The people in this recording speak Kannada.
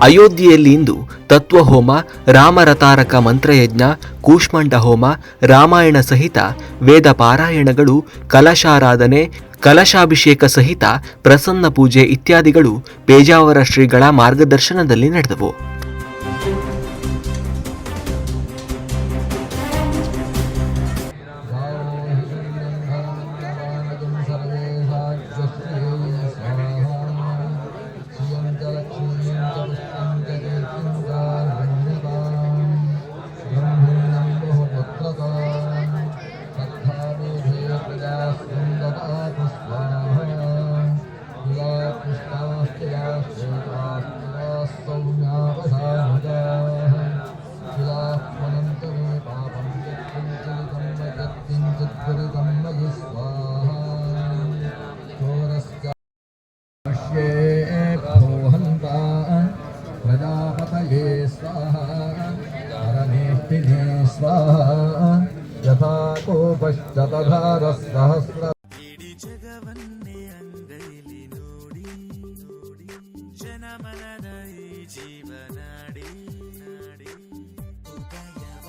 ಅಯೋಧ್ಯೆಯಲ್ಲಿ ಇಂದು ತತ್ವಹೋಮ, ರಾಮರತಾರಕ ಮಂತ್ರಯಜ್ಞ, ಕೂಷ್ಮಾಂಡ ಹೋಮ, ರಾಮಾಯಣ ಸಹಿತ ವೇದ ಪಾರಾಯಣಗಳು, ಕಲಶಾರಾಧನೆ, ಕಲಶಾಭಿಷೇಕ ಸಹಿತ ಪ್ರಸನ್ನ ಪೂಜೆ ಇತ್ಯಾದಿಗಳು ಪೇಜಾವರ ಶ್ರೀಗಳ ಮಾರ್ಗದರ್ಶನದಲ್ಲಿ ನಡೆದವು. प्रजापतये स्वाहा परमेष्ठिने स्वाहा यथा कोपश्चतधारसहस्र इडೀ ಜಗವನ್ನೇ ಅಂಗೈಲಿ ನೋಡಿ ಜನಮನದ ಈ ಜೀವನಾಡಿ